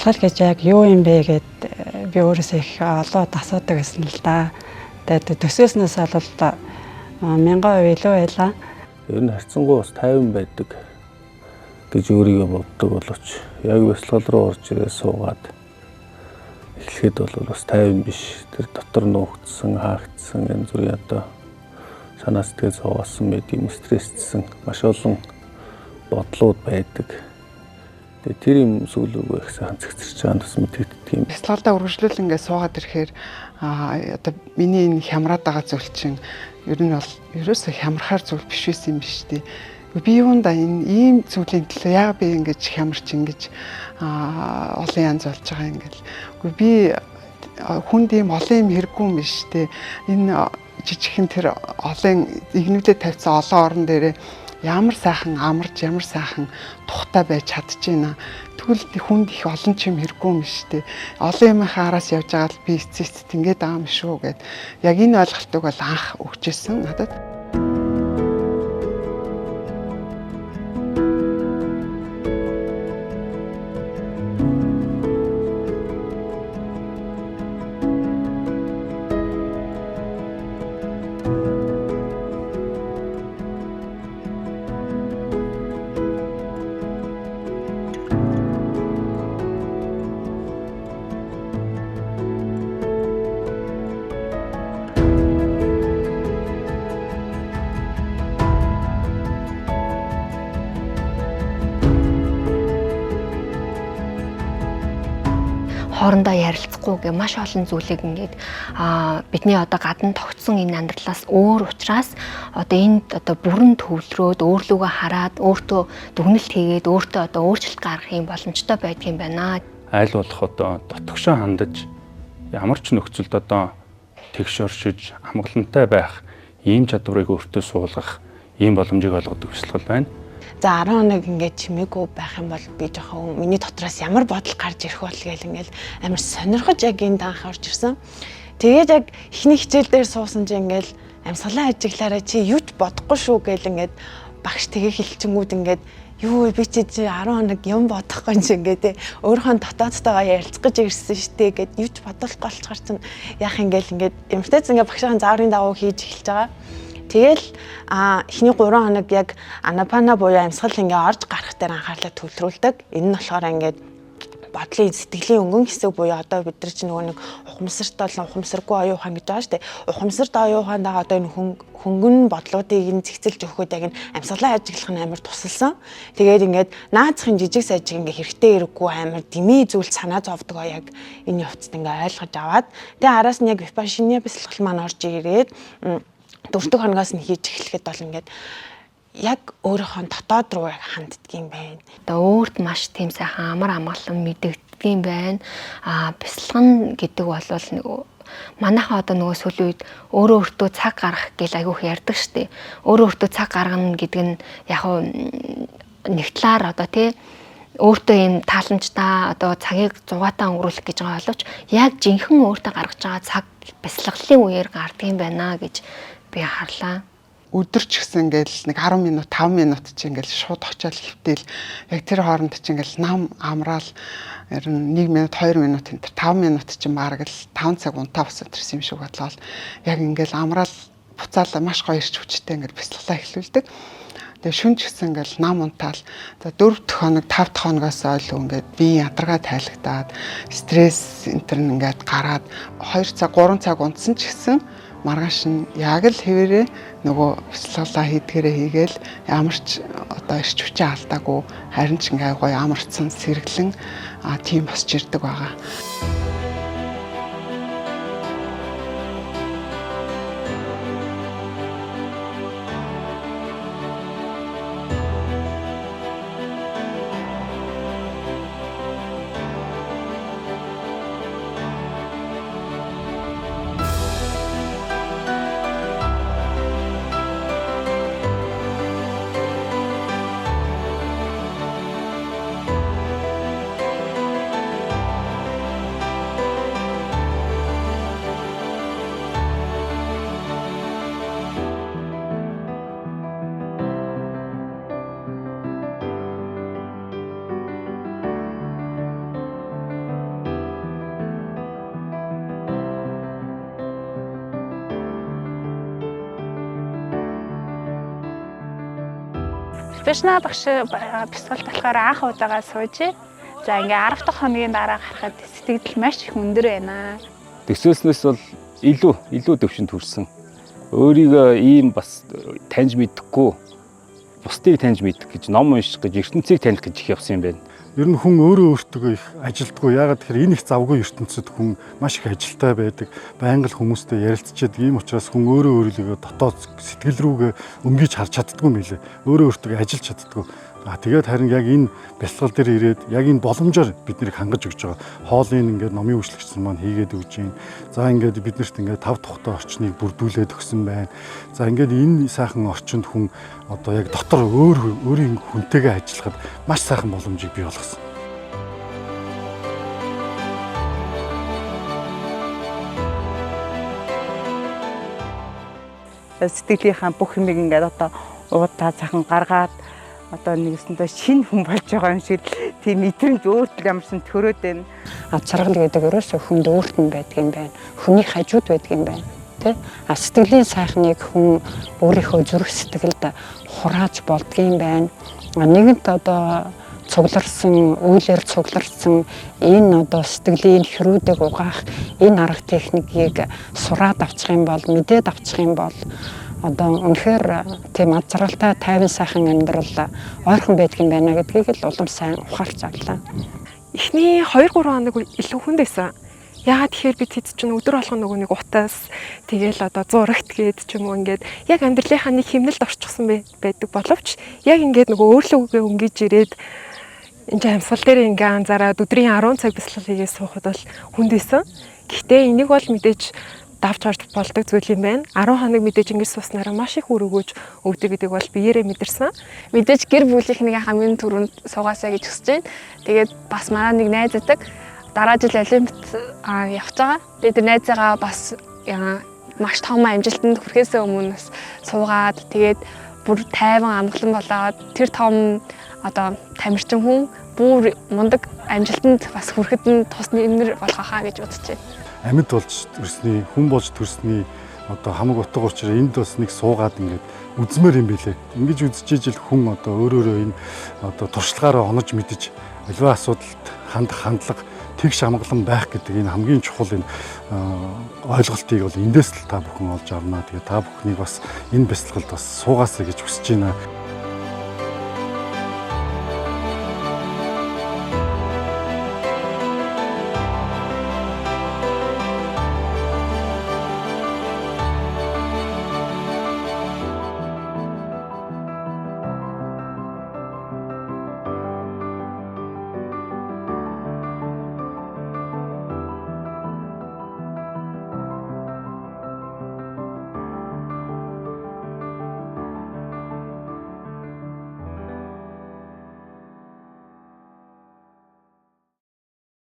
бясалгал гэж яг юу юм бэ гэд би өөрөөсөө их олон асуудаг гэсэн л да. Тэгээд төсөөснөөс бол 1000% илүү байлаа. Ер нь харьцангуй бас тайван байдаг гэж өөрийгөө боддог боловч яг бясалгал руу орж ирээ суугаад эхлэхэд бол бас тайван биш. Тэр дотор нуугдсан, хаагдсан энэ зүрийн одоо санаа сэтгэл зовоосон мэд юм стрессцсэн маш олон бодлууд байдаг. Тэгээ тэр юм сүүлөөгөө их сайхан цэгцэрч байгаа бас мэдэгддэг юм. Бясалгалаа үргэлжлүүл ингээд суугаад ирэхээр одоо миний энэ хямраад байгаа зүйл чинь ер нь бол ерөөсөө хямрахаар зүйл биш байсан юм биш үү? Би юунда энэ ийм зүйлийн төлөө яагаад би ингэж хямарч ингэж олон янз болж байгаа юм гэл. Үгүй би хүнд ийм олон юм хэрэггүй юм биш үү? Энэ жижигхэн тэр олон игнүүдэд тавьсан олон орон дээрээ ямар сайхан амарч ямар сайхан тухтай байж чадчихэна. Тэгвэл хүнд их олон ч юм хэрэггүй юм биш үү? Олон юмхаа араас явж байгаа л би эцэст ингээд байгаа юм шүү гэд. Яг энэ ойлголтыг бол анх өгчээсэн надад. Хоорондоо ярилцахгүй гэх маш олон зүйлийг ингээд бидний одоо гадна тогтсон энэ амьдралаас өөр учраас одоо энд одоо бүрэн төвлөрөөд өөрлөгөө хараад өөртөө дүгнэлт хийгээд өөртөө одоо өөрчлөлт гаргах юм боломжтой байдаг юм байна. Айл болох одоо дотгошоо хандаж ямар ч нөхцөлд одоо тэгш оршиж амгалантай байх ийм чадварыг өөртөө суулгах ийм боломжийг олгодог бясалгал байна. За 10 хоног ингээд чимээгүй байх юм бол би жоохон миний дотроос ямар бодол гарч ирэх бол гээл ингээд амар сонирхож яг энд анх орж ирсэн. Тэгээд яг эхний хичээл дээр суусан чинь ингээд амьсгалаа ажиглаараа чи юуч бодохгүй шүү гээл ингээд багш тэгээ хэлчингүүд ингээд юу би чи 10 хоног юм бодохгүй ч ингээд өөрийнхөө дотоодтойгоо ярилцах гэж ирсэн штэ гэд юуч бодохгүй болчихор чинь яах ингээд эмфтэц ингээд багшийн зааврын дагуу хийж эхэлж байгаа. Тэгэл эхний 3 хоног яг анапана буюу амьсгал ингээ орж гарах дээр анхаарлаа төвлөрүүлдэг. Энэ нь болохоор ингээд бодлын сэтгэлийн өнгөн хэсэг буюу одоо бид нар чинь нөгөө нэг ухамсарт болон ухамсаргүй оюухан гэж байгаа шүү дээ. Ухамсарт оюуханаа одоо энэ хөнгөн бодлуудыг энэ зэгцэлж өгөхөд яг энэ амьсгалаа ажиглах нь амар тусалсан. Тэгээд ингээд наацхийн жижиг сажиг ингээ хэрэгтэй хэрэггүй амар дими зүйл санаа зовдгоо яг энэ явцад ингээ ойлгож аваад тэгээ араас нь яг випашиня бясалгал маань орж ирээд 4 хоногоос нь хийж эхлэхэд бол ингээд яг өөрийнхөө дотоод руу яг ханддаг юм байна. Одоо өөрт маш тийм сайхан амар амгалан мэдэгддэг юм байна. Бясалгал гэдэг бол нөгөө манайхаа одоо нөгөө сүүлийн үед өөрөө өөртөө цаг гаргах гэл айгүйх ярьдаг штеп. Өөрөө өөртөө цаг гаргана гэдэг нь яг нэг талаар одоо тий өөртөө юм тааламжтай одоо цагийг зугаатаа өнгөрүүлэх гэж байгаа боловч яг жинхэнэ өөртөө гаргаж байгаа цаг бясалгалын үеэр гардаг юм байна гэж би харлаа. Өдөр ч гэсэн ингээл нэг 10 минут 5 минут чи ингээл шууд очиад хөвтөл яг тэр хооронд чи ингээл нам амраал ер нь 1 минут 2 минут энэ 5 минут чи мараг л 5 цаг унтаа босоод ирсэн юм шиг бодлоо. Яг ингээл амраал буцаалаа маш гоё ирч хүчтэй ингээл бясалгалаа эхлүүлдэг. Тэгээ шүн ч гэсэн ингээл нам унтаал 4 дахь хоног 5 дахь хоногоос ойлоо ингээд бие ядаргаа тайлагдаад стресс энтер ингээд гараад 2 цаг 3 цаг унтсан ч гэсэн маргааш нь яг л хэвээрээ нөгөө бясалгалаа хийдгээрээ хийгээл ямар ч одоо ирч хүчээ алдаагүй харин ч ингээ гоё амарцсан сэргэлэн тийм босч ирдэг байгаа. Бишна багш бясалгалт болохоор анх удаага сууж. За ингээ 10 дахь хоногийн дараа харахад сэтгэл маш их өндөр байна. Төсөөлснөөс бол илүү төвшөнд хүрсэн. Өөрийгөө ийм бас таньж мэдэхгүй, бусдыг таньж мэдэх гэж ном унших гэж ертөнцийг таних гэж их явсан юм байна. Ер нь хүн өөрөө өөртөө их ажилтгүй. Яагаад тэгэхээр энэ их завгүй ертөнцид хүн маш их ажилтай байдаг. Байнга л хүмүүстэй ярилцчихэд ийм учраас хүн өөрөө өөрийгөө дотоод сэтгэл рүүгээ өнгөж харж чаддгүй мэлээ. Өөрөө өөртөө ажиллаж чаддгүй. Тэгээд харин яг энэ бясалгал дээр ирээд яг энэ боломжоор бид нарыг хангаж өгч байгаа. Хоолыг ингээд номын үйлчлэгчсэн маань хийгээд өгч юм. За ингээд биднэрт ингээд 5 тухтай орчныг бүрдүүлээд өгсөн байна. За ингээд энэ сайхан орчинд хүн одоо яг дотор өөрийн хүнтэйгээ ажиллахад маш сайхан боломжийг бий болгосон. Сэтгэлийнхаа бүх юмыг ингээд одоо уудаа цахан гаргаад одоо нэгсэндээ шинэ хүн болж байгаа юм шиг тийм мэдрэмж өөртөө ямарсан төрөөд байна. Ад саргал гэдэг ерөөсөө хүнд өөрт нь байдаг юм байна. Хүний хажууд байдаг юм байна. Тэ? Сэтгэлийн сайхныг хүн өөрийнхөө зүрх сэтгэлд хурааж болдгийм байна. Нэгэнт одоо цугларсан, үйлээр цугларсан энэ одоо сэтгэлийн хэрүүдийг угаах энэ арга техникийг сураад авчих юм бол, мэдээд авчих юм бол одоо үнэхээр тийм ад жаргалтай тайван сайхан амьдрал ойрхон байдгийн байна гэдгийг л улам сайн ухаарч авлаа. Эхний 2-3 хоног илүү хүнд байсан. Яагаад тэгэхээр бид хэд ч өдөр болгон нөгөө нэг утас тэгэл одоо зурагт гээд ч юм уу ингээд яг амьдралынхаа нэг хэмнэлд орчихсон байдаг боловч яг ингээд нөгөө өөрлөгөө өнгөж ирээд энэ амьсгал дээр ингээ анзаараад өдрийн 10 цаг бясалгал хийгээд суухад бол хүнд байсан. Гэхдээ энийг бол мэдээж давж гарч болдог зүйл юм байна. 10 хоног мэдээж ингэж сууснараа маш их үр өгөөж өгдөг гэдэг бол биеэрээ мэдэрсэн. Мэдээж гэр бүлийнхнийг хамгийн түрүүнд суугаасаа гэж хүсэж байна. Тэгээд бас манай нэг найзаадаг дараа жил олимпиад явж байгаа. Тэгээд тэр найзаагаа бас маш том амжилтанд хүрэхээс өмнө бас суугаад тэгээд бүр тайван амгалан болоод тэр том одоо тамирчин хүн бүр мундаг амжилтанд бас хүрэхэд нь тус нэмэр болох хаа гэж бодож байна. Амьд болж төрсний, хүн болж төрсний одоо хамаг утга учир энд бас нэг суугаад ингээд үзмээр юм билээ. Ингэж үзэж ижил хүн одоо өөрөөрөө энэ одоо туршлагаараа онож мэдж аливаа асуудалд хандах хандлага тэгш амгалан байх гэдэг энэ хамгийн чухал энэ ойлголтыг бол эндээс л та бүхэн олж авна. Тэгээ та бүхнийг бас энэ бясалгалд бас суугаасаа гэж хүсэж байна.